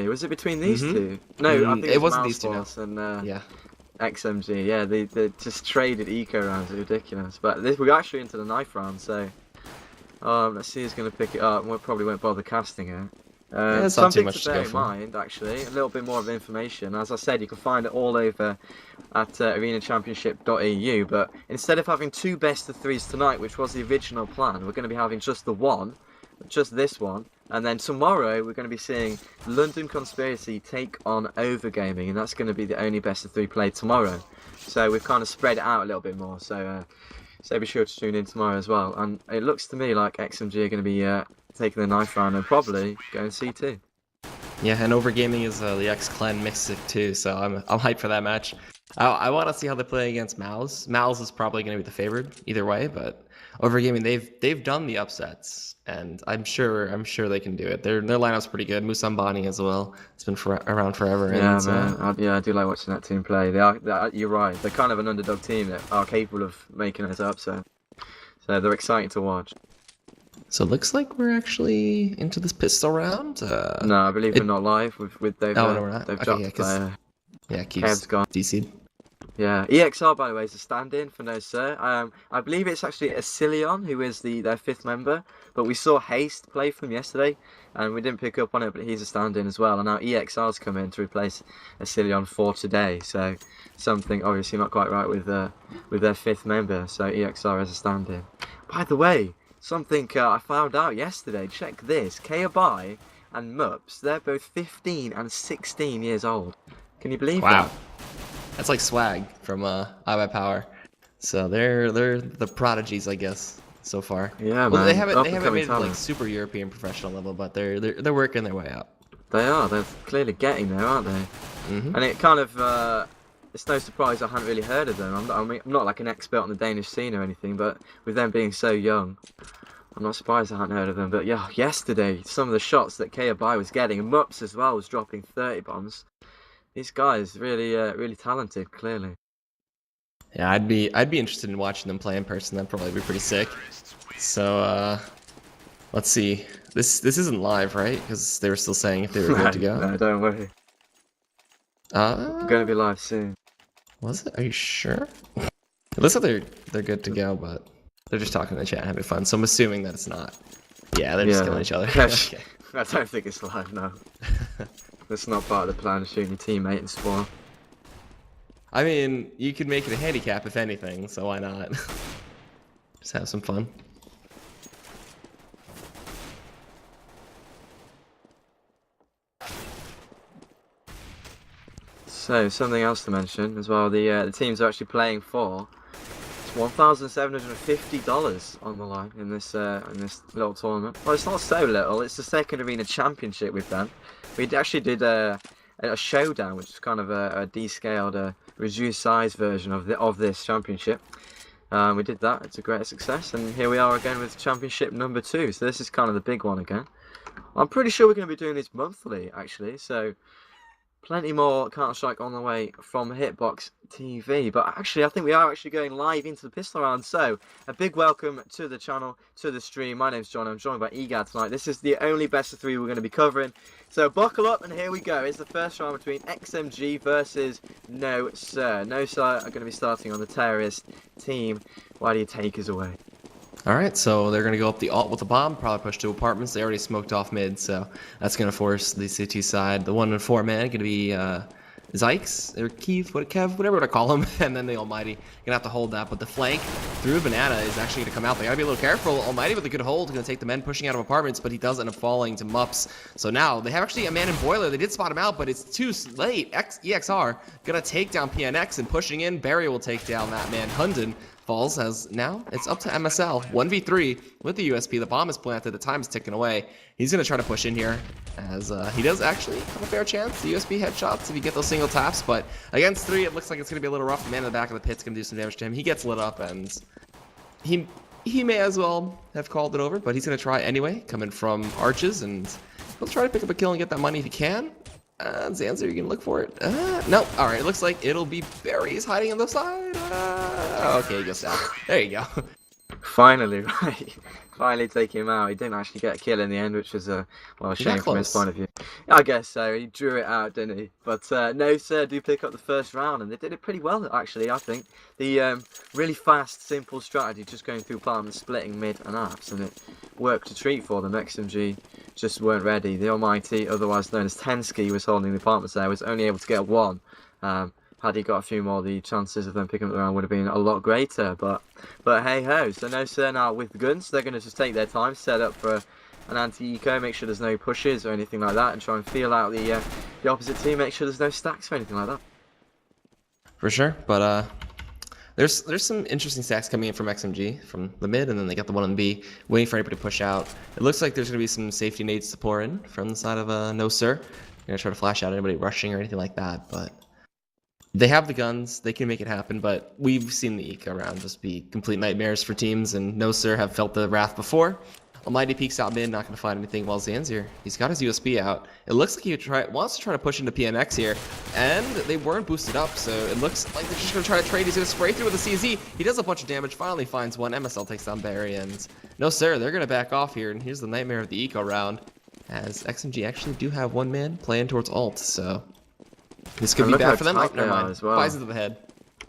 we? Was it between these two? No, I think It it was wasn't these two, no. Mouseforce and Yeah. XMG. Yeah, they just traded eco rounds. It's ridiculous. But we're actually into the knife round, so let's see who's going to pick it up. We probably won't bother casting it. Yeah, it's not too Something much to to bear go in for. mind, actually, a little bit more of information. As I said, you can find it all over at arenachampionship.eu, but instead of having two best of threes tonight, which was the original plan, we're going to be having just the one, just this one, and then tomorrow we're going to be seeing London Conspiracy take on Overgaming, and that's going to be the only best of three played tomorrow. So we've kind of spread it out a little bit more, so be sure to tune in tomorrow as well. And it looks to me like XMG are going to be taking the knife round and probably going C2. Yeah, and Overgaming is the clan-mystik too, so I'm hyped for that match. I want to see how they play against Mouse. Mouse is probably going to be the favorite either way, but Overgaming they've done the upsets, and I'm sure they can do it. Their lineup's pretty good. Musambani as well. It's been around forever. Yeah, and, man. I do like watching that team play. You're right. They're kind of an underdog team that are capable of making it up. So they're exciting to watch. So it looks like we're actually into this pistol round. No, I believe we're not live. They've no, we're not. They've Okay, dropped yeah, the player. Yeah, Kev's gone. DC'd. Yeah, EXR by the way is a stand-in for No Sir. I believe it's actually Asilion who is their fifth member, but we saw Haste play for them yesterday, and we didn't pick up on it. But he's a stand-in as well, and now EXR's come in to replace Asilion for today. So something obviously not quite right with their fifth member. So EXR as a stand-in. By the way, something I found out yesterday. Check this: Kayabai and Mups, they're both 15 and 16 years old. Can you believe that? That's like swag from I Power. So they're the prodigies, I guess, so far. Yeah, well, man. they haven't made it talent. like super European professional level, but they're working their way up. They are. They're clearly getting there, aren't they? And it kind of it's no surprise I hadn't really heard of them. I'm not like an expert on the Danish scene or anything, but with them being so young, I'm not surprised I hadn't heard of them. But yeah, yesterday some of the shots that Kayabai was getting, and Mups as well was dropping 30 bombs. These guys really talented, clearly. Yeah, I'd be interested in watching them play in person. That'd probably be pretty sick. So let's see. This isn't live, right? Because they were still saying if they were good to go. No, don't worry. We're gonna be live soon. Was it? Are you sure? It looks like they're good to go, but they're just talking in the chat and having fun. So I'm assuming that it's not. Yeah, they're just killing each other. Okay. I don't think it's live, no. That's not part of the plan, shooting your teammate and spawn. I mean, you could make it a handicap if anything, so why not? Just have some fun. So, something else to mention as well, the teams are actually playing for $1,750 on the line in this little tournament. Well, it's not so little, it's the second arena championship we've done. We actually did a showdown, which is kind of a descaled, reduced size version of this championship. We did that. It's a great success, and here we are again with championship number 2. So this is kind of the big one again. I'm pretty sure we're going to be doing this monthly, actually. So plenty more Counter-Strike on the way from Hitbox TV. But actually, I think we are actually going live into the pistol round. So, a big welcome to the channel, to the stream. My name's John. I'm joined by Egad tonight. This is the only best of 3 we're going to be covering. So, buckle up, and here we go. It's the first round between XMG versus No Sir. No Sir are going to be starting on the terrorist team. Why do you take us away? Alright, so they're going to go up the alt with a bomb, probably push 2 apartments. They already smoked off mid, so that's going to force the city side. The 1 and 4 man going to be Zykes, or Keith, Kev, whatever to call him, and then the Almighty. Going to have to hold that, but the flank through Banana is actually going to come out. They got to be a little careful. Almighty with a good hold, going to take the men pushing out of apartments, but he does end up falling to Mups. So now they have actually a man in Boiler. They did spot him out, but it's too late. EXR going to take down PNX, and pushing in, Barry will take down that man. Hunden falls as now it's up to MSL 1v3 with the USP. The bomb is planted, the time is ticking away. He's going to try to push in here as he does actually have a fair chance. The USP headshots if you get those single taps, but against 3 it looks like it's going to be a little rough. The man in the back of the pit's going to do some damage to him. He gets lit up, and he may as well have called it over, but he's going to try anyway, coming from arches, and he'll try to pick up a kill and get that money if he can. Zanzer, you can look for it. No. Alright, it looks like it'll be Barry's hiding on the side. Okay, he goes down. There you go. Finally, right. Finally take him out. He didn't actually get a kill in the end, which was a well, He got shame from his close. point of view. I guess so. He drew it out, didn't he? But no, sir, do pick up the first round, and they did it pretty well, actually. I think the really fast, simple strategy, just going through palm and splitting mid and apps, and it worked a treat for them. XMG just weren't ready. The Almighty, otherwise known as Tensky, was holding the apartments there, was only able to get one. Had he got a few more, the chances of them picking up the round would have been a lot greater. But hey ho, so no sir now with the guns, they're going to just take their time, set up for an anti-eco, make sure there's no pushes or anything like that, and try and feel out the opposite team, make sure there's no stacks or anything like that. For sure, but there's some interesting stacks coming in from XMG from the mid, and then they got the one on B, waiting for anybody to push out. It looks like there's gonna be some safety nades to pour in from the side of No Sir. They're gonna try to flash out anybody rushing or anything like that, but they have the guns, they can make it happen. But we've seen the eco round just be complete nightmares for teams, and No Sir have felt the wrath before. Almighty peeks out mid, not going to find anything, while Zanzier, he's got his USB out. It looks like he wants to try to push into PNX here, and they weren't boosted up, so it looks like they're just going to try to trade. He's going to spray through with a CZ. He does a bunch of damage, finally finds one. MSL takes down Barry, and No Sir, they're going to back off here, and here's the nightmare of the eco round, as XMG actually do have one man playing towards ult, so this could be bad for them. Oh, never mind. As well. Buys into the head.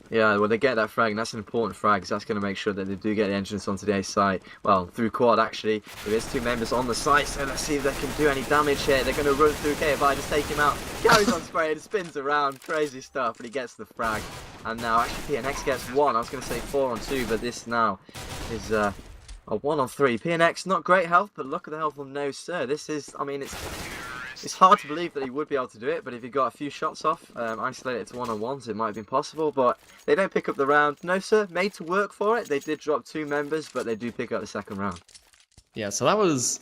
Yeah, well, they get that frag, and that's an important frag, because that's going to make sure that they do get the entrance onto the A site. Well, through quad, actually. There is two members on the site, so let's see if they can do any damage here. They're going to run through KFI, just take him out. Carries on spraying, spins around, crazy stuff, but he gets the frag. And now, actually, PNX gets one. I was going to say 4 on 2, but this now is a 1 on 3. PNX, not great health, but look at the health on No Sir. This is, I mean, it's hard to believe that he would be able to do it, but if he got a few shots off, isolate it to one-on-ones, it might have been possible, but they don't pick up the round. No sir, made to work for it. They did drop 2 members, but they do pick up the second round. Yeah, so that was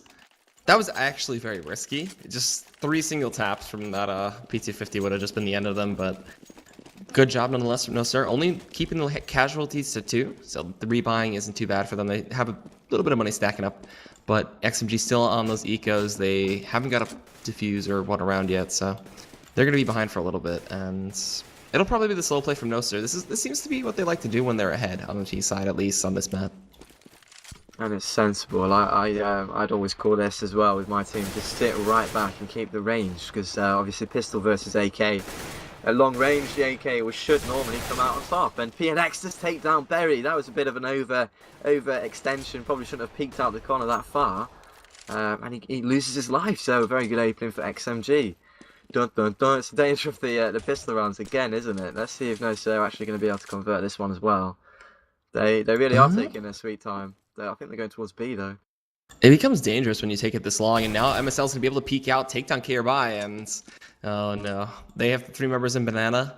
actually very risky. Just 3 single taps from that PT50 would have just been the end of them, but good job nonetheless from No Sir. Only keeping the casualties to 2, so the rebuying isn't too bad for them. They have a little bit of money stacking up, but XMG still on those ecos. They haven't got a defuse or one around yet, so they're going to be behind for a little bit, and it'll probably be the slow play from No Sir. This seems to be what they like to do when they're ahead on the T side, at least on this map. And it's sensible. I'd always call this as well with my team, just sit right back and keep the range, because obviously pistol versus AK. At long range, the AK should normally come out on top, and PNX just take down Berry. That was a bit of an over extension. Probably shouldn't have peeked out the corner that far, and he loses his life. So a very good opening for XMG. Dun dun dun. It's the danger of the pistol rounds again, isn't it? Let's see if No Sir are actually going to be able to convert this one as well. They really are taking their sweet time. I think they're going towards B though. It becomes dangerous when you take it this long, and now MSL's going to be able to peek out, take down KRBI, and oh no. They have 3 members in Banana.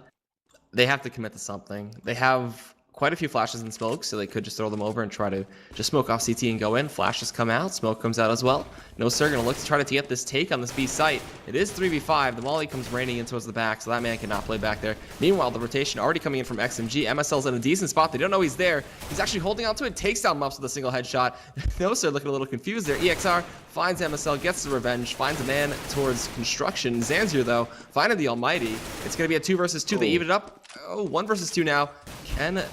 They have to commit to something. They have quite a few flashes and smokes, so they could just throw them over and try to just smoke off CT and go in. Flashes come out, smoke comes out as well. No Sir going to look to try to get this take on this B site. It is 3v5. The molly comes raining in towards the back, so that man cannot play back there. Meanwhile, the rotation already coming in from XMG. MSL's in a decent spot. They don't know he's there. He's actually holding on to it, takes down Muffs with a single headshot. No Sir looking a little confused there. EXR finds MSL, gets the revenge, finds a man towards construction. Zanzier, though, finding the Almighty. It's going to be a 2 versus 2. They even it up. Oh, 1 versus 2 now. Can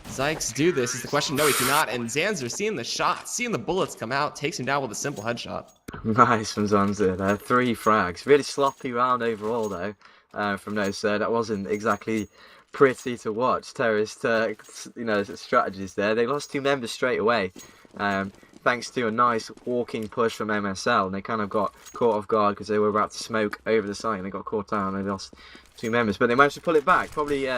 Zykes do this is the question. No, he cannot. And Zanzier, seeing the shot, seeing the bullets come out, takes him down with a simple headshot. Nice from Zanzier there. 3 frags. Really sloppy round overall though, from No Sir. That wasn't exactly pretty to watch. Terrorist, strategies there. They lost 2 members straight away, thanks to a nice walking push from MSL. And they kind of got caught off guard because they were about to smoke over the site and they got caught out and they lost 2 members. But they managed to pull it back. Probably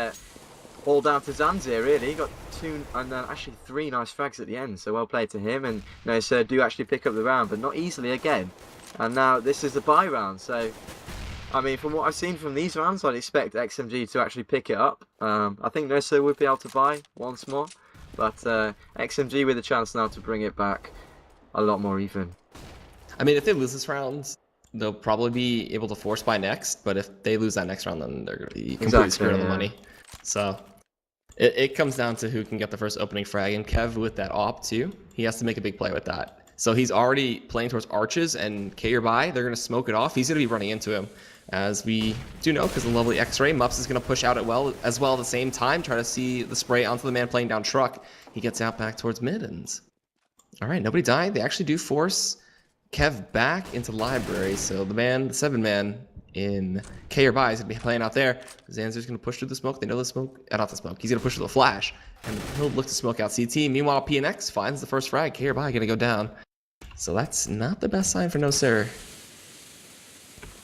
all down to Zanzier, really. He got 2 and then actually 3 nice frags at the end, so well played to him. And No Sir do actually pick up the round, but not easily again. And now this is the bye round, so I mean, from what I've seen from these rounds, I'd expect XMG to actually pick it up. I think No Sir would be able to buy once more, but XMG with a chance now to bring it back a lot more even. I mean, if they lose this round, they'll probably be able to force buy next, but if they lose that next round, then they're going to be completely screwed on the money. So it comes down to who can get the first opening frag, and Kev with that op too, he has to make a big play with that. So he's already playing towards arches, and K by, they're going to smoke it off. He's going to be running into him. As we do know, because of the lovely X-ray, Mups is going to push out as well at the same time, try to see the spray onto the man playing down truck. He gets out back towards mid, and all right, nobody died. They actually do force Kev back into library, so the 7-man in K or by is going to be playing out there. Zanzer's going to push through the smoke. They know the smoke, not the smoke. He's going to push through the flash, and he'll look to smoke out CT. Meanwhile, PNX finds the first frag. K or by going to go down. So that's not the best sign for no sir.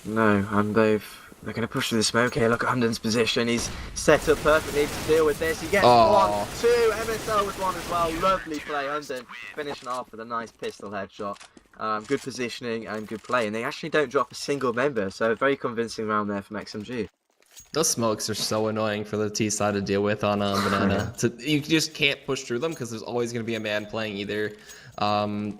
No, and they're going to push through the smoke here. Look at Hunden's position. He's set up perfectly to deal with this. He gets 1, 2. MSL with 1 as well. Lovely play, Hunden finishing off with a nice pistol headshot. Good positioning and good play. And they actually don't drop a single member. So very convincing round there from XMG. Those smokes are so annoying for the T side to deal with on Banana. You just can't push through them because there's always going to be a man playing either on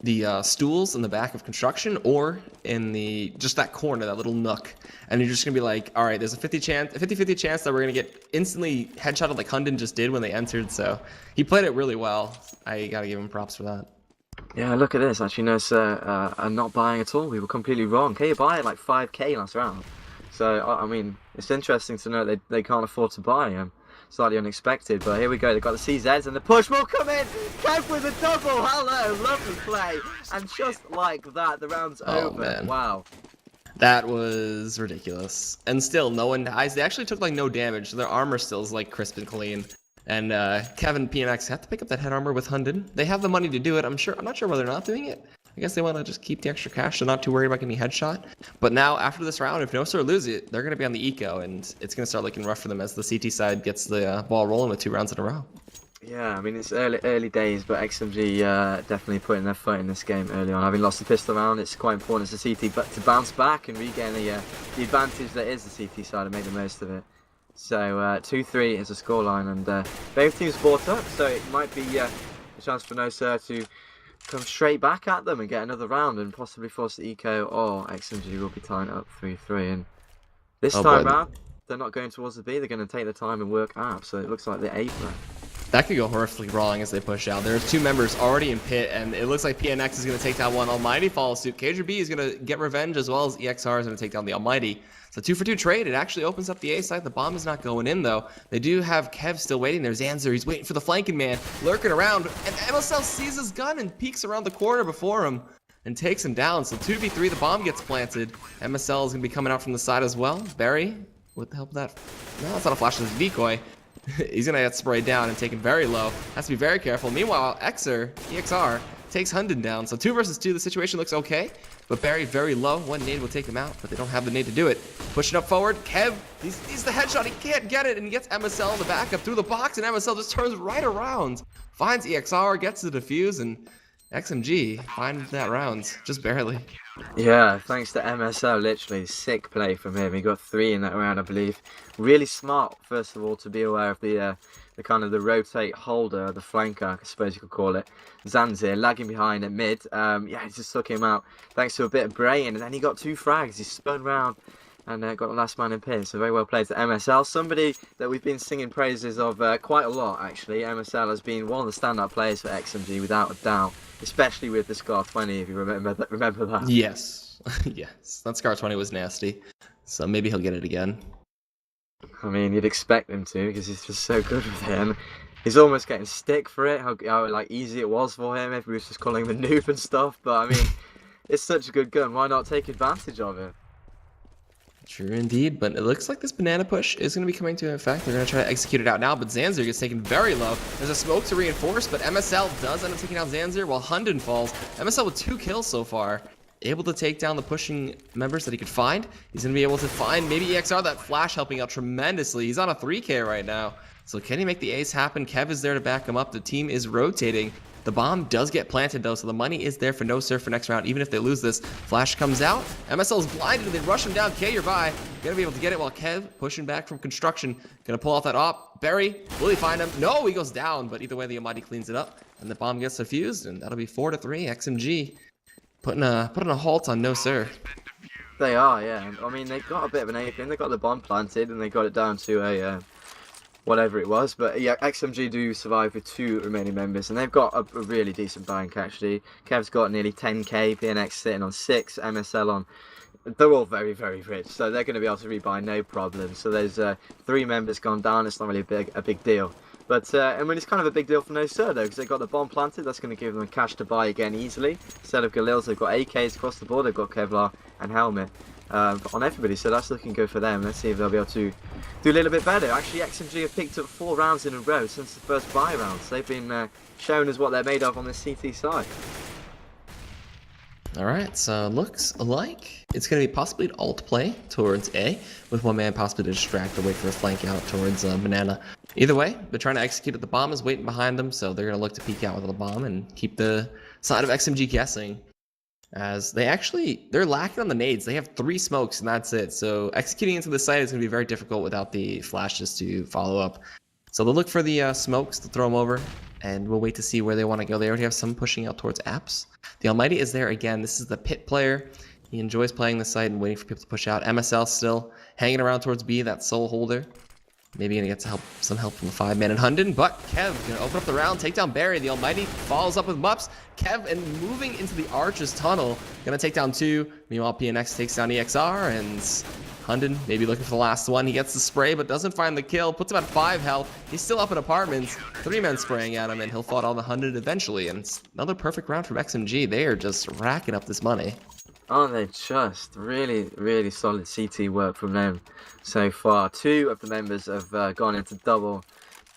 the stools in the back of construction or in just that corner, that little nook. And you're just going to be like, all right, there's a 50-50 chance that we're going to get instantly headshotted like Hunden just did when they entered. So he played it really well. I got to give him props for that. Yeah, look at this. Actually, no, sir, are not buying at all. We were completely wrong. K buy like 5k last round. So, I mean, it's interesting to know they can't afford to buy him. Slightly unexpected, but here we go. They've got the CZs and the push will come in. Kev with a double. Hello, lovely play. And just like that, the round's over. Man. Wow. That was ridiculous. And still, no one dies. They actually took like no damage. Their armor still is like crisp and clean. And Kevin PNX had to pick up that head armor with Hunden. They have the money to do it. I'm not sure why they're not doing it. I guess they want to just keep the extra cash. They're not too worried about getting headshot. But now, after this round, if no sir lose it, they're going to be on the eco, and it's going to start looking rough for them as the CT side gets the ball rolling with 2 rounds in a row. Yeah, I mean, it's early days, but XMG definitely putting their foot in this game early on. Having lost the pistol round, it's quite important as a CT but to bounce back and regain the advantage that is the CT side and make the most of it. So 2-3 is the scoreline, and both teams bought up, so it might be a chance for no sir to come straight back at them and get another round and possibly force the eco, or XMG will be tying up 3-3. And this time round, they're not going towards the B, they're going to take the time and work up, so it looks like the A play. That could go horrifically wrong as they push out. There's 2 members already in pit, and it looks like PNX is going to take down one Almighty follow suit. KJB is going to get revenge, as well as EXR is going to take down the Almighty. So 2-for-2 trade. It actually opens up the A side. The bomb is not going in, though. They do have Kev still waiting there. Zanzer, he's waiting for the flanking man, lurking around. And MSL sees his gun and peeks around the corner before him and takes him down. So 2v3, the bomb gets planted. MSL is going to be coming out from the side as well. Barry, with the help of that. No, it's not a flash, it's a decoy. He's going to get sprayed down and taken very low. Has to be very careful. Meanwhile, EXR takes Hunden down. So 2 versus 2, the situation looks okay. But Barry very low. 1 nade will take him out, but they don't have the nade to do it. Pushing up forward. Kev, he's the headshot. He can't get it, and he gets MSL in the backup through the box, and MSL just turns right around. Finds EXR, gets the defuse, and XMG finds that round. Just barely. Yeah, thanks to MSL, literally sick play from him. He got 3 in that round, I believe. Really smart, first of all, to be aware of the kind of the rotate holder, the flanker, I suppose you could call it. Zanzir lagging behind at mid. Yeah, he just took him out thanks to a bit of brain, and then he got 2 frags. He spun round and got the last man in pit. So very well played to MSL. Somebody that we've been singing praises of quite a lot, actually. MSL has been one of the standout players for XMG, without a doubt. Especially with the Scar 20, if you remember that. Yes. Yes. That Scar 20 was nasty. So maybe he'll get it again. I mean, you'd expect him to, because he's just so good with it. And he's almost getting stick for it, how like easy it was for him if we was just calling him a noob and stuff. But I mean, it's such a good gun. Why not take advantage of it? True indeed, but it looks like this banana push is going to be coming to effect. They're going to try to execute it out now, but Zanzer gets taken very low. There's a smoke to reinforce, but MSL does end up taking out Zanzer while Hunden falls. MSL with 2 kills so far. Able to take down the pushing members that he could find. He's going to be able to find maybe EXR, that flash helping out tremendously. He's on a 3K right now. So can he make the ace happen? Kev is there to back him up. The team is rotating. The bomb does get planted, though, so the money is there for no sir for next round, even if they lose this. Flash comes out. MSL is blinded, and they rush him down. K, you're by. Gonna be able to get it while Kev pushing back from construction. Gonna pull off that op. Barry, will he find him? No, he goes down, but either way, the Almighty cleans it up, and the bomb gets defused, and that'll be 4-3. XMG putting a halt on no sir. They are, yeah. I mean, they got a bit of an apron. They got the bomb planted, and they got it down to whatever it was. But yeah, XMG do survive with 2 remaining members, and they've got a really decent bank actually. Kev's got nearly 10k, PNX sitting on 6, MSL on. They're all very, very rich, so they're going to be able to rebuy no problem. So there's 3 members gone down. It's not really a big deal. But I mean, it's kind of a big deal for No Sir though, because they've got the bomb planted. That's going to give them cash to buy again easily. Instead of Galils, they've got AKs across the board. They've got Kevlar and Helmet on everybody, so that's looking good for them. Let's see if they'll be able to do a little bit better. Actually, XMG have picked up 4 rounds in a row since the first buy rounds. They've been shown as what they're made of on the CT side. Alright, so looks like it's going to be possibly an alt play towards A, with one man possibly to distract or wait for a flank out towards Banana. Either way, they're trying to execute it. The bomb is waiting behind them, so they're going to look to peek out with the bomb and keep the side of XMG guessing. As they're lacking on the nades. They have 3 smokes and that's it. So executing into the site is going to be very difficult without the flashes to follow up. So they'll look for the smokes to throw them over, and we'll wait to see where they want to go. They already have some pushing out towards apps. The Almighty is there again. This is the pit player. He enjoys playing the site and waiting for people to push out. MSL still hanging around towards B, that soul holder. Maybe gonna get some help from the 5-man in Hunden, but Kev gonna open up the round, take down Barry. The Almighty follows up with Mups. Kev and moving into the Archer's tunnel, gonna take down 2. Meanwhile, PNX takes down EXR, and Hunden maybe looking for the last one. He gets the spray, but doesn't find the kill. Puts him at 5 health. He's still up in apartments. 3 men spraying at him, and he'll fall on the Hunden eventually. And it's another perfect round from XMG. They are just racking up this money. Aren't they just really, really solid CT work from them so far? 2 of the members have gone into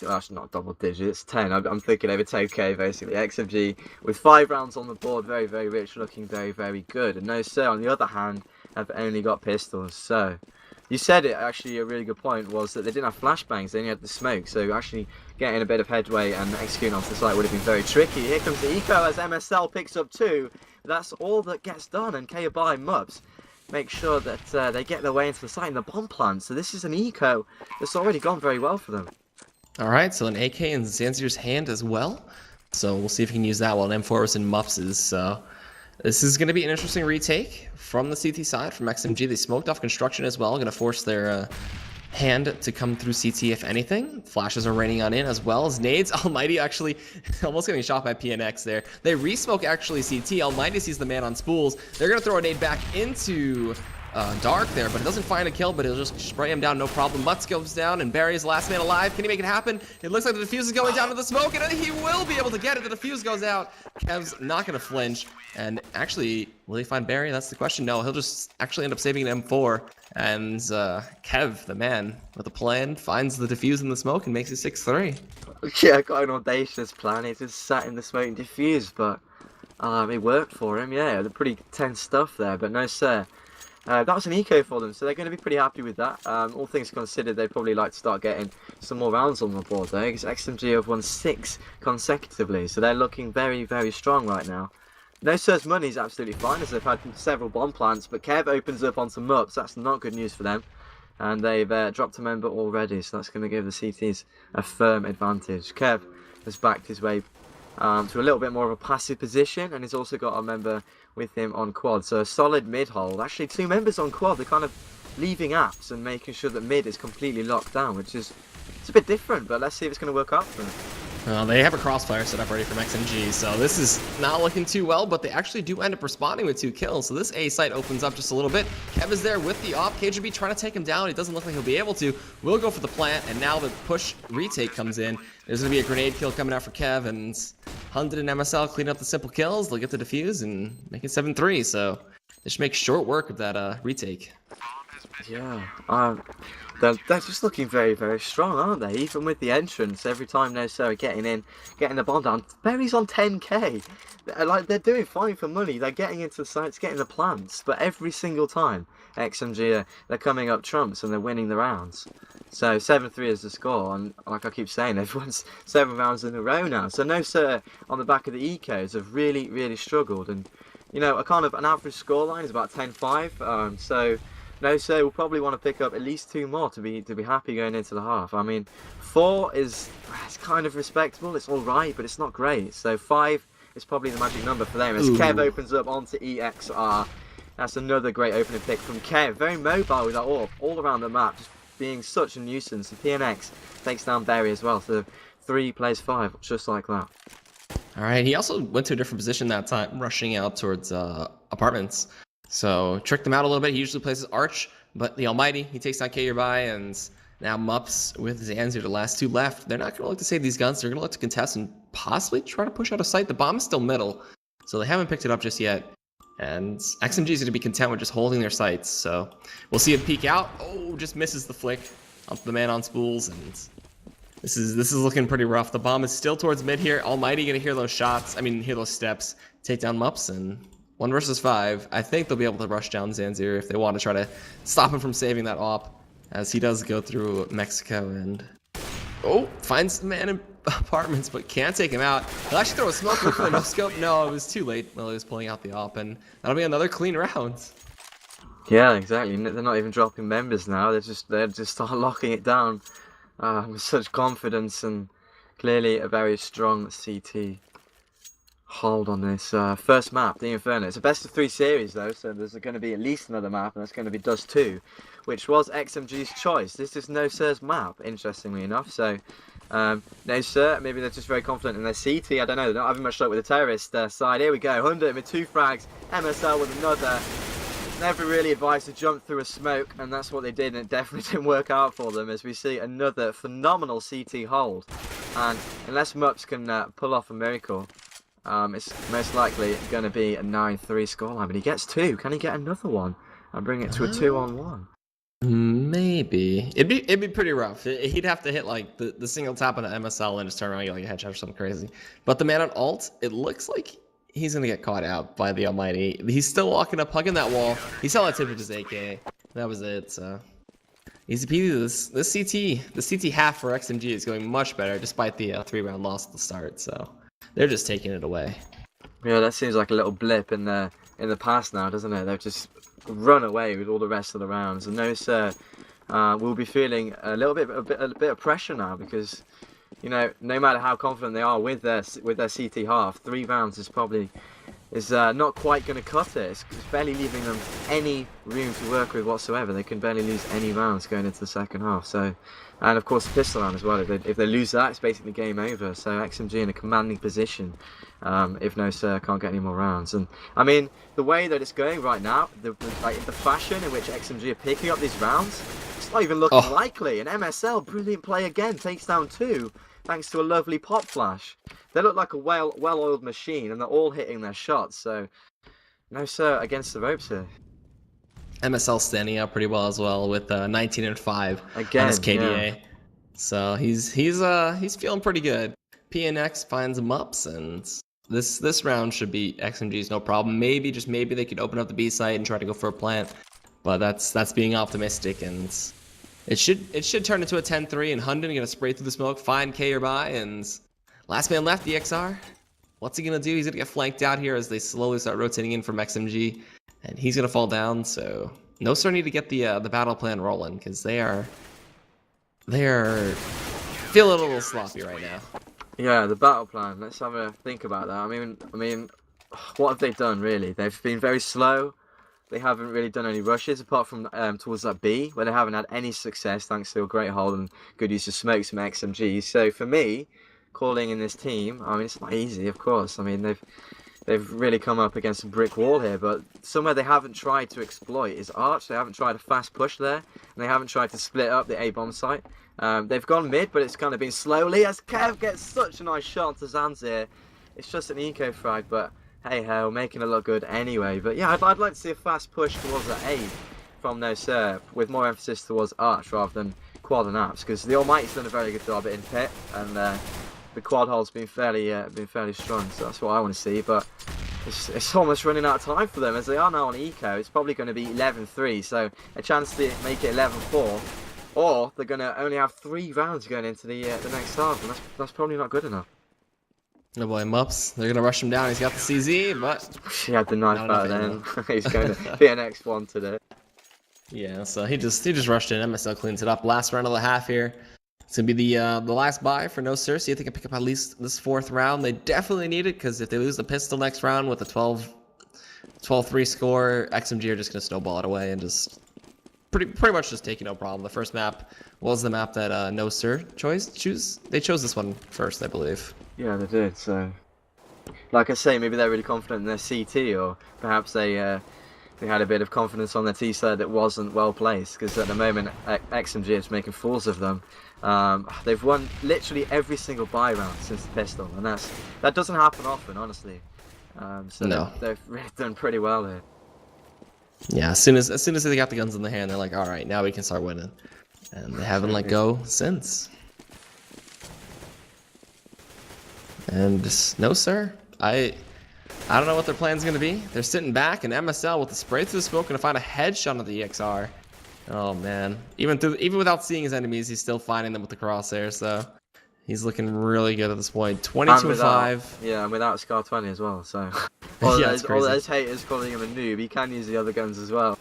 actually not double digits, 10. I'm thinking over 10k basically. XMG with 5 rounds on the board, very, very rich, looking very, very good. And No Sir, on the other hand, have only got pistols. So you said it, actually a really good point was that they didn't have flashbangs, they only had the smoke. So actually getting a bit of headway and executing onto the site would have been very tricky. Here comes the eco as MSL picks up 2. That's all that gets done, and Kayabai and Mups make sure that they get their way into the site in the bomb plant. So this is an eco that's already gone very well for them. Alright, so an AK in Zanzier's hand as well. So we'll see if he can use that while an M4 was in Mups's. So this is going to be an interesting retake from the CT side from XMG. They smoked off construction as well, going to force their hand to come through CT if anything. Flashes are raining on in as well as nades. Almighty actually almost getting shot by PNX there. They resmoke actually CT. Almighty sees the man on spools. They're going to throw a nade back into Dark there, but it doesn't find a kill, but he'll just spray him down, no problem. Mutz goes down, and Barry's the last man alive. Can he make it happen? It looks like the defuse is going down to the smoke, and he will be able to get it. The defuse goes out. Kev's not going to flinch, and actually, will he find Barry? That's the question. No, he'll just actually end up saving an M4, and Kev, the man with a plan, finds the defuse in the smoke and makes it 6-3. Yeah, got an audacious plan. He just sat in the smoke and diffused, but it worked for him. Yeah, the pretty tense stuff there, but No Sir. That was an eco for them, so they're going to be pretty happy with that. All things considered, they'd probably like to start getting some more rounds on the board there, because XMG have won 6 consecutively, so they're looking very, very strong right now. No Sir's money is absolutely fine, as they've had several bomb plants, but Kev opens up onto Mups. That's not good news for them, and they've dropped a member already, so that's going to give the CTs a firm advantage. Kev has backed his way to a little bit more of a passive position, and he's also got a member with him on quad, so a solid mid hold. Actually 2 members on quad. They're kind of leaving apps and making sure that mid is completely locked down, which is, it's a bit different, but let's see if it's going to work out for them. They have a crossfire set up ready from XMG, so this is not looking too well, but they actually do end up responding with 2 kills, so this A site opens up just a little bit. Kev is there with the op. KGB trying to take him down. It doesn't look like he'll be able to. We'll go for the plant, and now the push retake comes in. There's going to be a grenade kill coming out for Kev, and Hunden and MSL clean up the simple kills. They'll get the defuse and make it 7-3, so they should make short work of that retake. Yeah, they're just looking very, very strong, aren't they? Even with the entrance, every time No Sir getting in, getting the bomb down. Berry's on 10k. Like, they're doing fine for money. They're getting into the sites, getting the plants, but every single time XMG they're coming up trumps and they're winning the rounds. So 7-3 is the score, and like I keep saying, everyone's 7 rounds in a row now. So No Sir on the back of the ecos have really, really struggled, and you know, an average scoreline is about 10-5. So No Sir will probably want to pick up at least 2 more to be happy going into the half. I mean, 4 is kind of respectable. It's all right, but it's not great. So 5 is probably the magic number for them. As Kev opens up onto EXR, that's another great opening pick from Kev. Very mobile with that orb all around the map, just being such a nuisance. The PNX takes down Berry as well, so 3 plays 5, just like that. All right, he also went to a different position that time, rushing out towards apartments. So tricked him out a little bit. He usually plays his Arch, but the Almighty, he takes down K Urbai, and now Mups with Zanzir, the last 2 left. They're not going to look to save these guns. They're going to look to contest and possibly try to push out of sight. The bomb is still middle, so they haven't picked it up just yet. And XMG is going to be content with just holding their sights. So we'll see him peek out. Oh, just misses the flick onto the man on spools, and this is looking pretty rough. The bomb is still towards mid here. Almighty going to hear those shots. I mean, hear those steps. Take down Mups, and 1 versus 5. I think they'll be able to rush down Zanzir if they want to try to stop him from saving that AWP, as he does go through Mexico and finds the man in apartments, but can't take him out. He'll actually throw a smoke for the no scope. No, it was too late while he was pulling out the AWP, and that'll be another clean round. Yeah, exactly. They're not even dropping members now. They're just start locking it down with such confidence, and clearly a very strong CT hold on this first map, the Inferno. It's a best of 3 series though, so there's going to be at least another map, and that's going to be Dust 2, which was XMG's choice. This is No Sir's map, interestingly enough. So No Sir, maybe they're just very confident in their CT. I don't know, they're not having much luck with the terrorist side. Here we go, 100 with 2 frags, MSL with another. Never really advised to jump through a smoke, and that's what they did, and it definitely didn't work out for them, as we see another phenomenal CT hold. And unless Mups can pull off a miracle, it's most likely going to be a 9-3 scoreline. But he gets 2. Can he get another one and bring it to a 2-on-1? Maybe. It'd be pretty rough. He'd have to hit like the single tap on the MSL and just turn around and get like a headshot or something crazy. But the man on ult, it looks like he's gonna get caught out by the Almighty. He's still walking up, hugging that wall. He saw that tip with his AK. That was it. So easy peasy. The CT half for XMG is going much better, despite the 3-round loss at the start. So they're just taking it away. Yeah, that seems like a little blip in the past now, doesn't it? They've just run away with all the rest of the rounds, and No Sir will be feeling a bit of pressure now, because you know, no matter how confident they are with their CT half, 3 rounds is not quite going to cut it. It's barely leaving them any room to work with whatsoever. They can barely lose any rounds going into the second half. So, and of course the pistol round as well. If they lose that, it's basically game over. So XMG in a commanding position if No Sir can't get any more rounds. And I mean, the way that it's going right now, the fashion in which XMG are picking up these rounds, it's not even looking likely. And MSL, brilliant play again, takes down 2 thanks to a lovely pop flash. They look like a well-oiled machine, and they're all hitting their shots. So No Sir against the ropes here. MSL standing out pretty well as well with 19 and 5 again, on his KDA. Yeah. So he's feeling pretty good. PNX finds Mups, and this round should be XMG's no problem. Maybe, just maybe, they could open up the B site and try to go for a plant, but that's being optimistic, and it should turn into a 10-3. And Hunden gonna spray through the smoke, find K Urbai, and last man left, EXR. What's he gonna do? He's gonna get flanked out here as they slowly start rotating in from XMG, and he's gonna fall down. So No Sir need to get the battle plan rolling, because they are feeling a little sloppy right now. Yeah, the battle plan. Let's have a think about that. I mean, what have they done really? They've been very slow. They haven't really done any rushes apart from towards that B, where they haven't had any success thanks to a great hold and good use of smokes from XMG. So for me, calling in this team, I mean, it's not easy, of course. I mean, they've really come up against a brick wall here, but somewhere they haven't tried to exploit is Arch. They haven't tried a fast push there, and they haven't tried to split up the A bomb site. They've gone mid, but it's kind of been slowly, as Kev gets such a nice shot to Zanzir. It's just an eco frag, but hey ho, making it look good anyway. But yeah, I'd like to see a fast push towards that A from No Sir, with more emphasis towards Arch rather than quad and apps, because the Almighty's done a very good job in pit, and the quad hold's been fairly strong. So that's what I want to see. But it's almost running out of time for them, as they are now on eco. It's probably going to be 11-3, so a chance to make it 11-4. Or they're going to only have 3 rounds going into the next half, and that's probably not good enough. No boy, Mups. They're going to rush him down. He's got the CZ, but he had the knife out then. He's going to be an X1 today. Yeah, so he just rushed in. MSL cleans it up. Last round of the half here. It's going to be the last buy for No Sir. See if they can pick up at least this 4th round. They definitely need it, because if they lose the pistol next round with a 12-3 score, XMG are just going to snowball it away and just pretty much just taking no problem. The first map was the map that No Sir They chose this one first, I believe. Yeah, they did. So, like I say, maybe they're really confident in their CT, or perhaps they had a bit of confidence on their T side that wasn't well placed. Because at the moment, XMG is making fools of them. They've won literally every single buy round since the pistol, and that doesn't happen often, honestly. So No. they've really done pretty well here. Yeah, as soon as they got the guns in their hand, they're like, all right, now we can start winning, and they haven't let go since. And no, sir, I don't know what their plan's gonna be. They're sitting back, and MSL with the spray through the smoke gonna find a headshot on the EXR. Oh man, even without seeing his enemies, he's still finding them with the crosshair. So he's looking really good at this point. 22-5. Yeah, and without Scar 20 as well. So all those haters calling him a noob, he can use the other guns as well.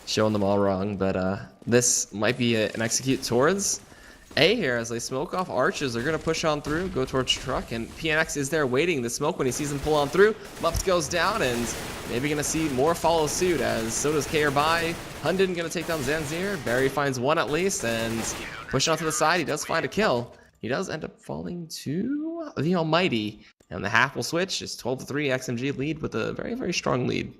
Showing them all wrong, but this might be an execute towards A here as they smoke off arches. They're going to push on through, go towards truck, and PNX is there waiting to smoke when he sees them pull on through. Mups goes down, and maybe going to see more follow suit, as so does K-By. Hunden going to take down Zanzir. Barry finds one at least, and pushing onto the side, he does find a kill. He does end up falling to the Almighty, and the half will switch. It's 12-3 XMG lead with a very, very strong lead.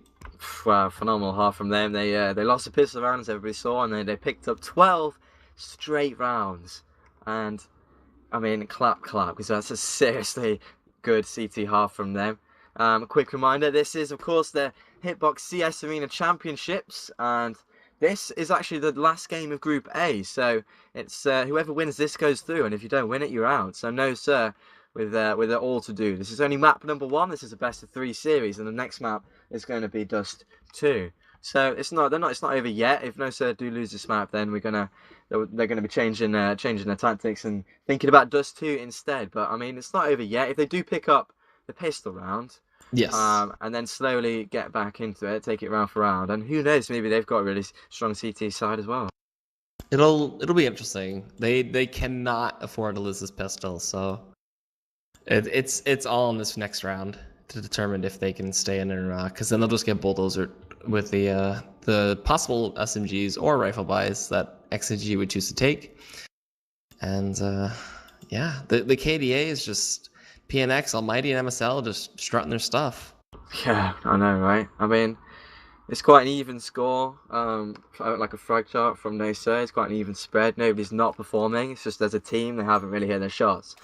Wow, phenomenal half from them. They lost a pistol round, as everybody saw, and they picked up 12 straight rounds. And I mean, clap, because that's a seriously good CT half from them. A quick reminder: this is, of course, the Hitbox CS Arena Championships, and this is actually the last game of Group A. So it's whoever wins this goes through, and if you don't win it, you're out. So no, sir, with it all to do. This is only map number 1. This is a best of 3 series, and the next map is going to be Dust 2. So it's not over yet. If no sir do lose this map, then they're gonna be changing their tactics and thinking about Dust 2 instead. But I mean, it's not over yet. If they do pick up the pistol round, yes, and then slowly get back into it, take it round for round, and who knows, maybe they've got a really strong CT side as well. It'll be interesting. They cannot afford to lose this pistol, so it's all in this next round to determine if they can stay in or not, because then they'll just get bulldozer with the possible SMGs or rifle buys that XMG would choose to take. And yeah, the KDA is just PNX, Almighty, and MSL just strutting their stuff. Yeah, I know, right? I mean, it's quite an even score. Like a frag chart from No Sir, it's quite an even spread. Nobody's not performing. It's just as a team, they haven't really hit their shots.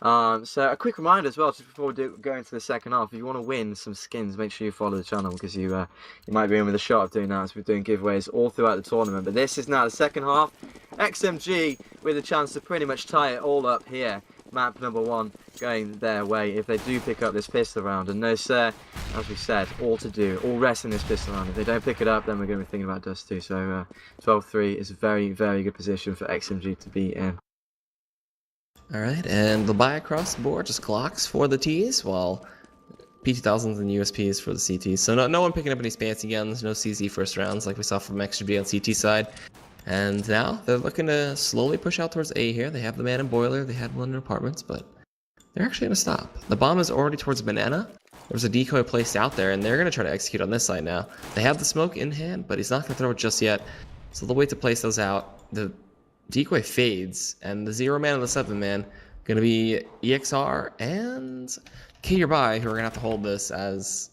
So a quick reminder as well, just before we go into the second half, if you want to win some skins, make sure you follow the channel, because you might be in with a shot of doing that, as we're doing giveaways all throughout the tournament. But this is now the second half. XMG with a chance to pretty much tie it all up here. Map number 1 going their way if they do pick up this pistol round. And no sir, as we said, all to do, all rest in this pistol round. If they don't pick it up, then we're going to be thinking about Dust 2. So 12-3 is a very, very good position for XMG to be in. Alright, and the buy across the board just clocks for the Ts, while P2000s and USPs for the CTs. So no one picking up any fancy guns, no CZ first rounds like we saw from XMG on CT side. And now they're looking to slowly push out towards A here. They have the man in boiler, they had one in apartments, but they're actually going to stop. The bomb is already towards banana. There's a decoy placed out there, and they're going to try to execute on this side now. They have the smoke in hand, but he's not going to throw it just yet. So they'll wait to place those out. The decoy fades, and the 0 man and the 7 man going to be EXR and K-By, who are going to have to hold this as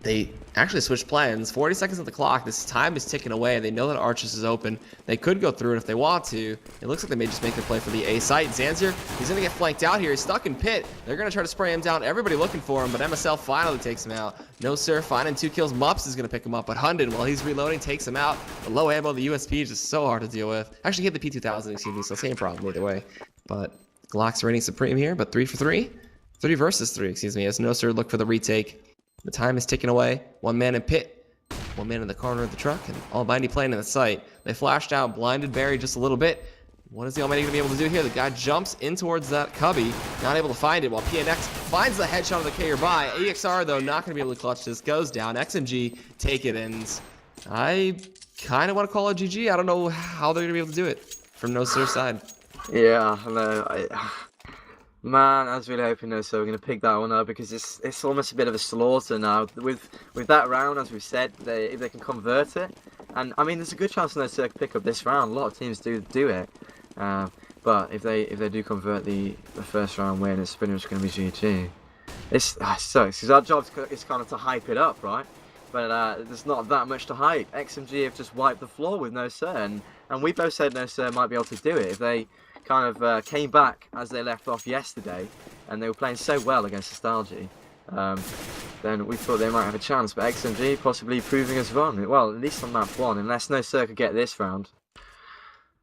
they actually switch plans. 40 seconds on the clock. This time is ticking away. They know that Arches is open. They could go through it if they want to. It looks like they may just make the play for the A site. Zanzir, he's going to get flanked out here. He's stuck in pit. They're going to try to spray him down. Everybody looking for him, but MSL finally takes him out. No sir, finding 2 kills. Mups is going to pick him up, but Hunden, while he's reloading, takes him out. The low ammo, the USP is just so hard to deal with. Actually, hit the P2000, excuse me, so same problem either way. But Glock's reigning supreme here, but 3 for 3. 3 versus 3, excuse me, as No sir look for the retake. The time is ticking away. 1 man in pit, 1 man in the corner of the truck, and Almighty playing in the site. They flashed out, blinded Barry just a little bit. What is the Almighty going to be able to do here? The guy jumps in towards that cubby, not able to find it, while PNX finds the headshot of the K-By. EXR, though, not going to be able to clutch this. Goes down. XMG take it, and I kind of want to call it GG. I don't know how they're going to be able to do it from No Sir's side. Yeah, no, man, I was really hoping No Sir were going to pick that one up, because it's almost a bit of a slaughter now. With that round, as we said, if they can convert it, And I mean, there's a good chance no Sir can pick up this round. A lot of teams do it. But if they do convert the first round win, it's pretty much going to be GG. It sucks because our job is kind of to hype it up, right? But there's not that much to hype. XMG have just wiped the floor with no Sir, and we both said no Sir might be able to do it if they kind of came back as they left off yesterday, and they were playing so well against Nostalgia. Then we thought they might have a chance, but XMG possibly proving us wrong. Well, at least on map 1, unless no Sir could get this round.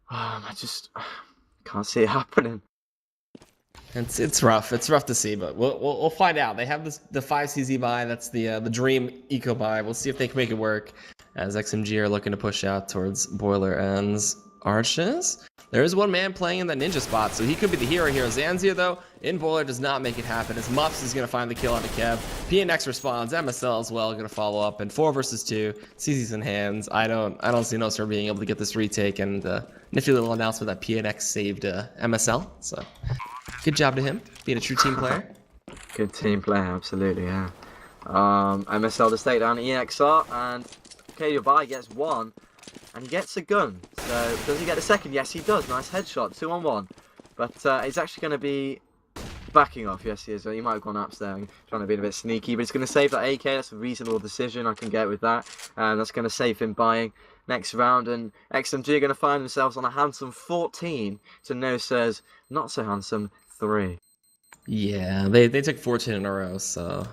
I just can't see it happening. It's rough. It's rough to see, but we'll find out. They have the 5CZ buy. That's the dream eco buy. We'll see if they can make it work. As XMG are looking to push out towards Boiler and Arches. There is one man playing in that ninja spot, so he could be the hero here. Zanzir, though, in Boiler does not make it happen, as Muffs is going to find the kill on the Kev. PNX responds, MSL as well, going to follow up, and 4 versus 2, CZ's in hands. I don't see no Sir being able to get this retake, and nifty little announcement that PNX saved MSL, so good job to him, being a true team player. Good team player, absolutely, yeah. MSL to stay down EXR, and Kayobai gets 1. And he gets a gun. So, does he get a second? Yes, he does. Nice headshot. 2-on-1. But he's actually going to be backing off. Yes, he is. He might have gone upstairs, trying to be a bit sneaky. But he's going to save that AK. That's a reasonable decision. I can get with that. And that's going to save him buying next round. And XMG are going to find themselves on a handsome 14 to no Sir's not so handsome 3. Yeah, they took 14 in a row, so...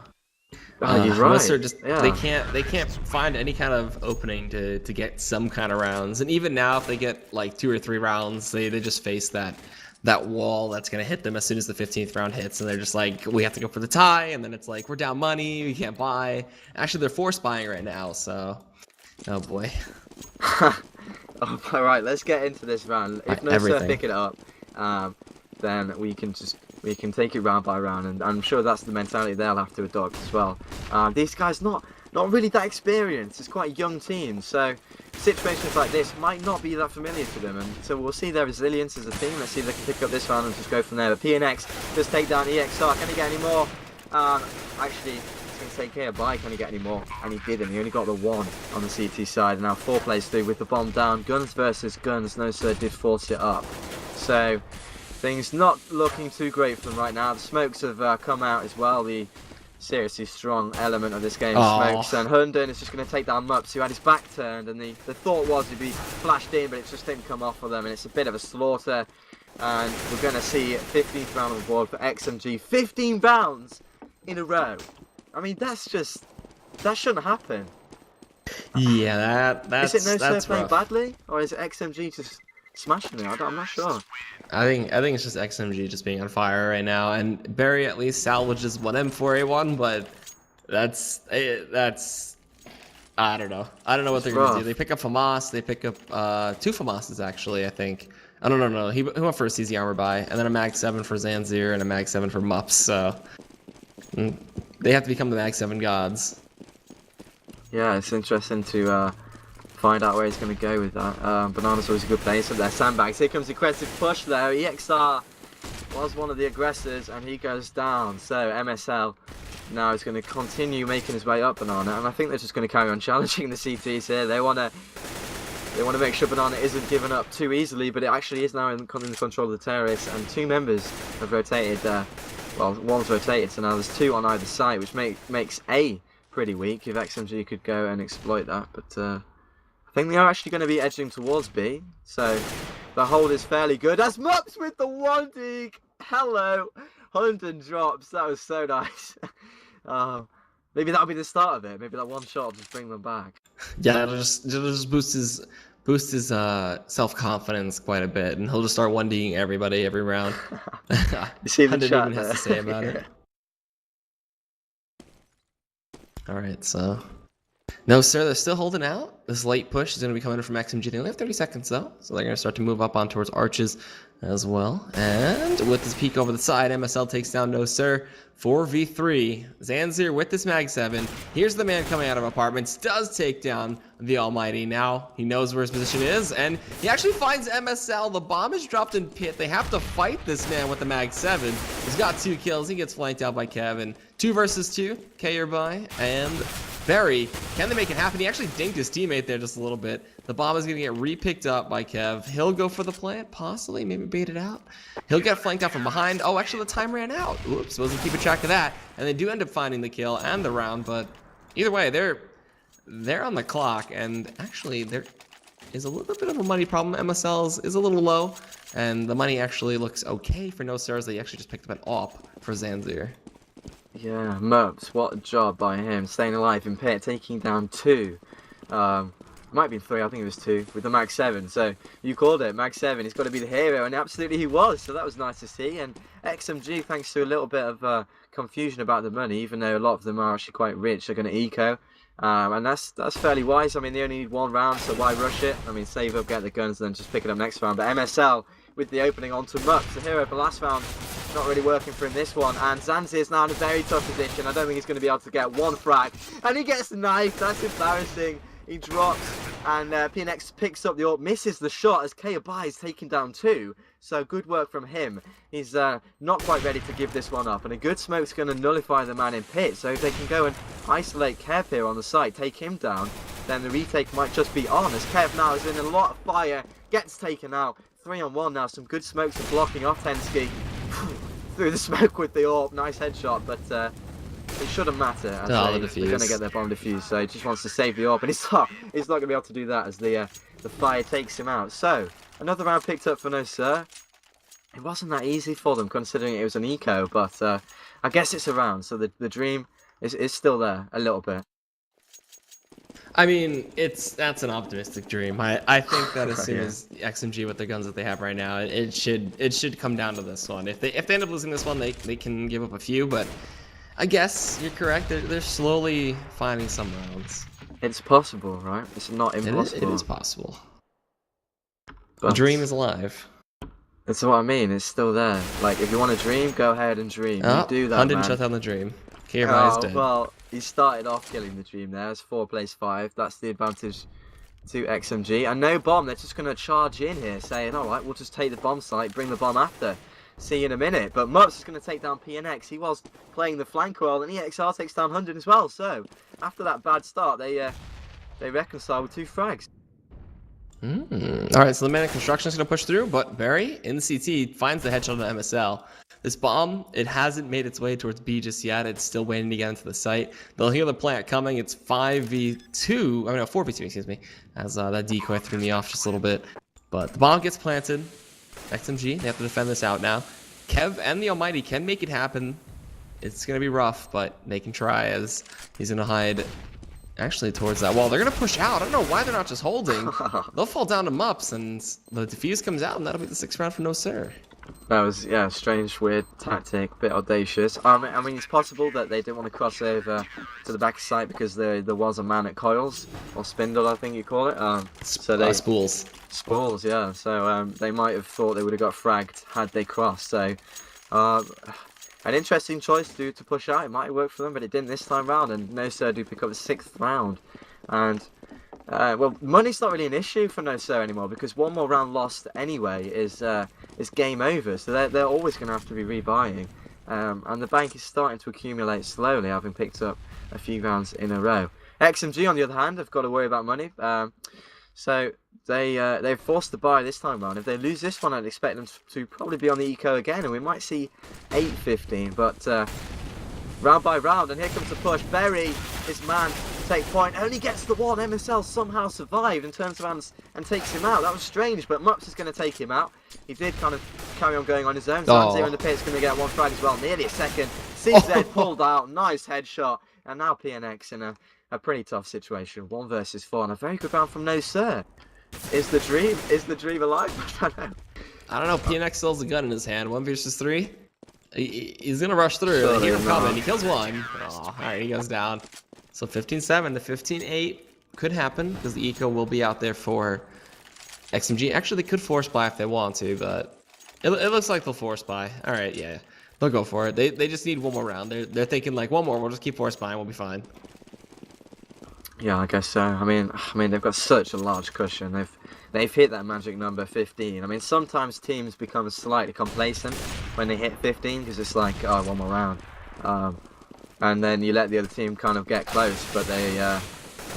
you're right. They can't find any kind of opening to get some kind of rounds, and even now if they get like 2 or 3 rounds, they just face that wall that's gonna hit them as soon as the 15th round hits, and they're just like, we have to go for the tie, and then it's like, we're down money, we can't buy. Actually, they're force buying right now, so oh boy. All right, let's get into this round. If no Sir pick it up, then we can take it round by round, and I'm sure that's the mentality they'll have to adopt as well. These guys not really that experienced. It's quite a young team, so situations like this might not be that familiar to them, and so we'll see their resilience as a team. Let's see if they can pick up this round and just go from there. But PNX does take down EXR. Can he get any more? Actually, it's going to take care of Bai. Can he get any more? And he didn't. He only got the 1 on the CT side. And now 4 plays through with the bomb down. Guns versus guns. No Sir did force it up. So things not looking too great for them right now. The smokes have come out as well. The seriously strong element of this game, smokes. And Herndon is just going to take down Mups, who had his back turned. And the thought was he'd be flashed in, but it just didn't come off for them. And it's a bit of a slaughter. And we're going to see 15th round on the board for XMG. 15 rounds in a row. I mean, that shouldn't happen. Yeah, that's Is it no Sir playing rough. badly? Or is it XMG just smashing it? I'm not sure. I think it's just XMG just being on fire right now, and Barry at least salvages 1 M4A1, but that's I don't know. I don't know what they're gonna do. They pick up FAMAS, they pick up 2 FAMASes actually, I think. I don't know. He went for a CZ armor buy, and then a Mag 7 for Zanzir and a Mag 7 for Mups, so they have to become the Mag 7 gods. Yeah, it's interesting to find out where he's going to go with that. Banana's always a good place up there. Sandbags. Here comes the aggressive push though. EXR was one of the aggressors and he goes down. So MSL now is going to continue making his way up Banana, and I think they're just going to carry on challenging the CTs here. They want to make sure Banana isn't given up too easily, but it actually is now in control of the terrace, and 2 members have rotated. Well, 1's rotated, so now there's 2 on either side, which makes A pretty weak if XMG could go and exploit that. But I think they are actually going to be edging towards B, so the hold is fairly good. As Mups with the 1 dig. Hello, Herndon drops. That was so nice. Maybe that'll be the start of it. Maybe that 1 shot will just bring them back. Yeah, it'll just boost his self-confidence quite a bit, and he'll just start 1D'ing everybody every round. You see the chat even has to say about it. All right, so no Sir, they're still holding out. This late push is going to be coming from XMG. They only have 30 seconds though, so they're going to start to move up on towards Arches as well. And with this peek over the side, MSL takes down No Sir. 4v3. Zanzir with this Mag 7. Here's the man coming out of apartments. Does take down the Almighty. Now he knows where his position is, and he actually finds MSL. The bomb is dropped in pit. They have to fight this man with the Mag 7. He's got 2 kills. He gets flanked out by Kevin. 2 versus 2. K by, and Berry, can they make it happen? He actually dinked his teammate there just a little bit. The bomb is going to get re-picked up by Kev. He'll go for the plant, possibly, maybe bait it out. He'll get flanked out from behind. Oh, actually, the time ran out. Oops, wasn't keeping track of that. And they do end up finding the kill and the round, but either way, they're on the clock, and actually, there is a little bit of a money problem. MSL's is a little low, and the money actually looks okay for No Sirs. They actually just picked up an AWP for Zanzir. Yeah, Merps, what a job by him, staying alive in pit, taking down 2. Might be 3, I think it was 2, with the myXMG. So you called it, myXMG. He's got to be the hero, and absolutely he was. So that was nice to see. And XMG, thanks to a little bit of confusion about the money, even though a lot of them are actually quite rich, they're going to eco. And that's fairly wise. I mean, they only need 1 round, so why rush it? I mean, save up, get the guns, and then just pick it up next round. But MSL with the opening onto Mux, the hero for last round, not really working for him this one. And Zanzir is now in a very tough position. I don't think he's going to be able to get 1 frag. And he gets knifed. That's embarrassing. He drops, and PNX picks up the AWP, misses the shot as Kayabai is taken down 2. So good work from him. He's not quite ready to give this one up, and a good smoke's going to nullify the man in pit. So if they can go and isolate Kev here on the site, take him down, then the retake might just be on, as Kev now is in a lot of fire, gets taken out. 3-on-1 now, some good smokes are blocking off Tensky. Through the smoke with the AWP, nice headshot, but it shouldn't matter, as they're going to get their bomb defused, so he just wants to save the AWP, and he's not going to be able to do that as the fire takes him out. So, another round picked up for No Sir. It wasn't that easy for them, considering it was an eco, but I guess it's a round, so the dream is still there, a little bit. I mean, that's an optimistic dream. I think that as soon as XMG with the guns that they have right now, it should come down to this one. If they end up losing this one, they can give up a few, but I guess you're correct. They're slowly finding some rounds. It's possible, right? It's not impossible. It is possible. But the dream is alive. That's what I mean. It's still there. Like, if you want to dream, go ahead and dream. You do that, didn't shut down the dream. Kierbai is dead. Well, he started off killing the dream there. It's 4 plays 5. That's the advantage to XMG. And no bomb. They're just going to charge in here, saying, all right, we'll just take the bomb site, bring the bomb after. See you in a minute. But Mups is going to take down PNX. He was playing the flank role, and EXR takes down 100 as well. So, after that bad start, they reconcile with 2 frags. Alright, so the man in construction is going to push through, but Barry, in the CT, finds the headshot on the MSL. This bomb, it hasn't made its way towards B just yet. It's still waiting to get into the site. They'll hear the plant coming. It's 5v2, I mean, no, 4v2, excuse me, as that decoy threw me off just a little bit. But the bomb gets planted. XMG, they have to defend this out now. Kev and the Almighty can make it happen. It's going to be rough, but they can try, as he's going to hide actually towards that wall. They're going to push out. I don't know why they're not just holding. They'll fall down to Mups, and the defuse comes out, and that'll be the 6th round for No Sir. That was, yeah, strange, weird tactic, bit audacious. I mean, it's possible that they didn't want to cross over to the back of site because there was a man at coils, or spindle, I think you call it. So they spools. Spools, yeah. So they might have thought they would have got fragged had they crossed. So an interesting choice to push out. It might have worked for them, but it didn't this time round. And No Sir do pick up the 6th round. And well, money's not really an issue for No Sir anymore, because 1 more round lost anyway is game over. So they're always going to have to be rebuying. And the bank is starting to accumulate slowly, having picked up a few rounds in a row. XMG, on the other hand, have got to worry about money. So they're forced to buy this time round. If they lose this one, I'd expect them to probably be on the eco again, and we might see 8-15. But round by round, and here comes the push. Berry, his man, take point, only gets the one. MSL somehow survived and turns around and takes him out. That was strange, but Mups is going to take him out. He did kind of carry on going on his own. Zanzir in the pit is going to get 1 frag as well. Nearly a second. CZ pulled out. Nice headshot. And now PNX in a pretty tough situation. 1 versus 4, and a very good round from No Sir. Is the dream alive? I don't know. PNX still has a gun in his hand. 1 versus 3. He's gonna rush through. They hear him coming. He kills 1. Oh, all right, he goes down. So 15-7 to 15-8 could happen, because the eco will be out there for XMG. Actually, they could force buy if they want to, but it looks like they'll force buy. All right, yeah, they'll go for it. They just need 1 more round. They're thinking like 1 more. We'll just keep force buying. We'll be fine. Yeah, I guess so. I mean, they've got such a large cushion. They've hit that magic number 15. I mean, sometimes teams become slightly complacent when they hit 15, because it's like, oh, 1 more round. and then you let the other team kind of get close. But they, at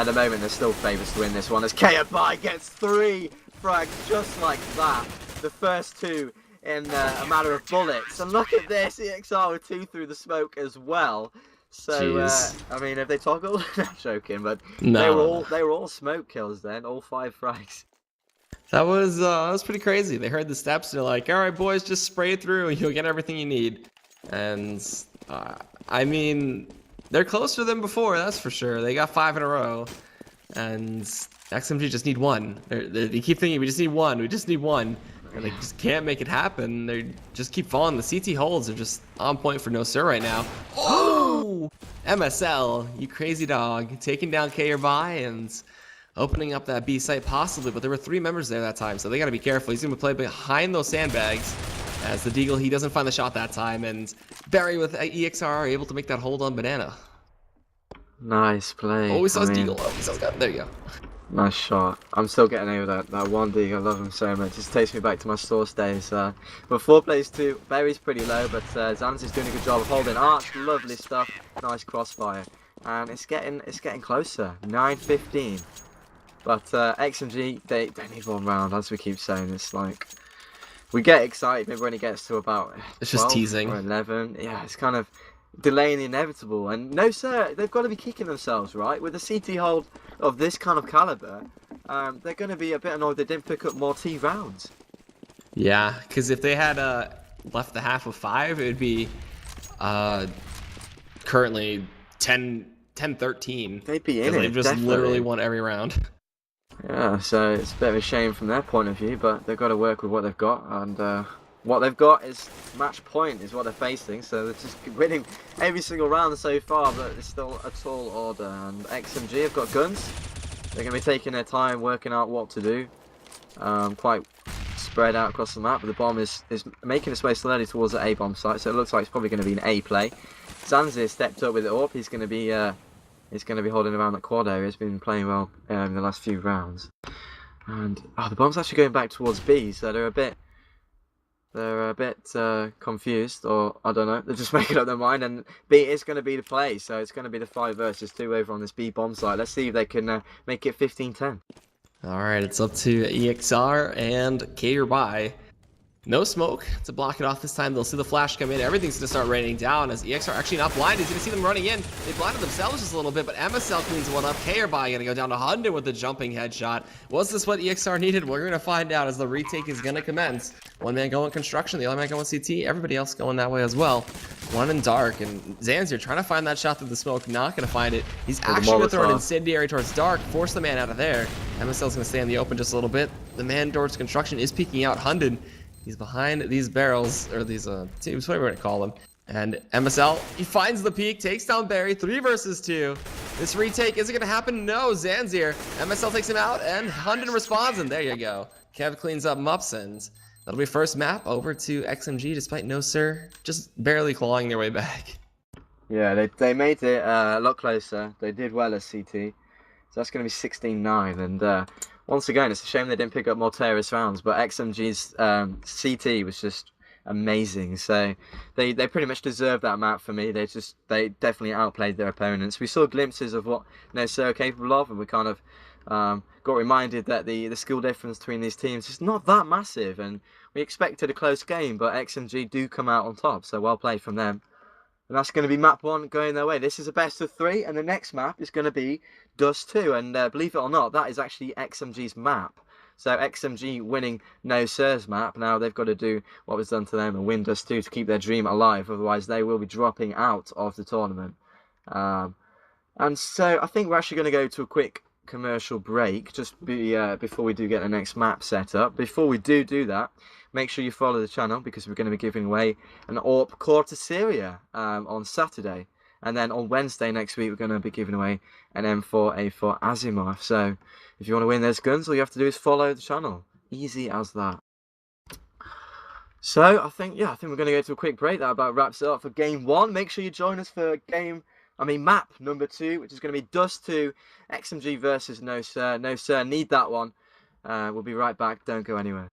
the moment, they're still favourites to win this one. As KFI gets 3 frags just like that. The first 2 in a matter of bullets. And look at this, EXR with 2 through the smoke as well. So I mean, if they toggle, I'm joking, but they were all smoke kills then, all 5 frags. That was pretty crazy. They heard the steps and they're like, "All right, boys, just spray through and you'll get everything you need." And I mean, they're closer than before, that's for sure. They got 5 in a row, and XMG just need 1. They keep thinking, "We just need 1. We just need 1." And they just can't make it happen. They just keep falling. The CT holds are just on point for No Sir right now. Oh! MSL, you crazy dog. Taking down KRBI and opening up that B site possibly, but there were 3 members there that time, so they got to be careful. He's going to play behind those sandbags as the Deagle, he doesn't find the shot that time, and Barry with EXR are able to make that hold on Banana. Nice play. Oh, we saw his Deagle. Oh, we saw his gun. There you go. Nice shot. I'm still getting over that one Deagle. I love him so much. It just takes me back to my source days. But 4 plays 2. Barry's pretty low, but Zanzi's doing a good job of holding Arch. Lovely stuff. Nice crossfire. And it's getting closer. 9-15. But XMG, they need 1 round, as we keep saying. It's like, we get excited maybe when it gets to about it's just teasing. Or 11. Yeah, it's kind of delaying the inevitable. And no, sir, they've got to be kicking themselves, right? With a CT hold of this kind of caliber, they're going to be a bit annoyed they didn't pick up more T rounds. Yeah, because if they had left the half of 5, it would be currently 10-13. They'd be in it. They've just definitely. Literally won every round. Yeah, so it's a bit of a shame from their point of view, but they've got to work with what they've got, and what they've got is match point is what they're facing, so they're just winning every single round so far, but it's still a tall order. And XMG have got guns. They're going to be taking their time working out what to do, quite spread out across the map, but the bomb is making its way slowly towards the A bomb site, so it looks like it's probably going to be an A play. Zanzi stepped up with it up. He's going to be holding around that quad area. He's been playing well in the last few rounds. And the bomb's actually going back towards B, so they're a bit confused, or I don't know. They're just making up their mind, and B is going to be the play. So it's going to be the 5 versus 2 over on this B bomb site. Let's see if they can make it 15-10. All right, it's up to EXR and KRBI. No smoke to block it off this time. They'll see the flash come in. Everything's going to start raining down as EXR actually not blind. He's going to see them running in. They blinded themselves just a little bit, but MSL cleans one up. KRBI going to go down to Hunden with the jumping headshot. Was this what EXR needed? We're going to find out as the retake is going to commence. One man going construction, the other man going CT. Everybody else going that way as well. One in dark, and Zanzier trying to find that shot through the smoke. Not going to find it. He's actually going to throw an incendiary towards dark. Force the man out of there. MSL's going to stay in the open just a little bit. The man towards construction is peeking out. Hunden. He's behind these barrels, or these teams, whatever you want to call them. And MSL, he finds the peak, takes down Barry, 3 versus 2. This retake, is it going to happen? No, Zanzier. MSL takes him out, and Hunden responds, and there you go. Kev cleans up Mups, and that'll be first map over to XMG, despite No Sir just barely clawing their way back. Yeah, they made it a lot closer. They did well as CT. So that's going to be 16-9, and once again, it's a shame they didn't pick up more terrorist rounds, but XMG's CT was just amazing. So they pretty much deserved that map for me. They definitely outplayed their opponents. We saw glimpses of what No Sir are capable of, and we kind of got reminded that the skill difference between these teams is not that massive, and we expected a close game, but XMG do come out on top, so well played from them. And that's going to be map 1 going their way. This is a best of 3, and the next map is going to be Dust 2. And believe it or not, that is actually XMG's map. So XMG winning No Sir's map. Now they've got to do what was done to them and win Dust 2 to keep their dream alive. Otherwise, they will be dropping out of the tournament. And so I think we're actually going to go to a quick commercial break just before we do get the next map set up. Before we do that, make sure you follow the channel because we're going to be giving away an AWP Core to Syria on Saturday. And then on Wednesday next week, we're going to be giving away an M4A4 Asimov. So if you want to win those guns, all you have to do is follow the channel. Easy as that. So I think we're going to go to a quick break. That about wraps it up for game 1. Make sure you join us for map number 2, which is going to be Dust 2, XMG versus No Sir. No Sir need that one. We'll be right back. Don't go anywhere.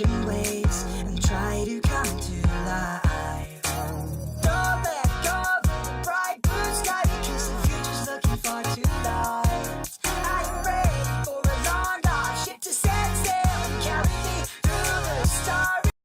crashing waves and try to come to life. Don't let go of the bright blue sky because the future's looking far too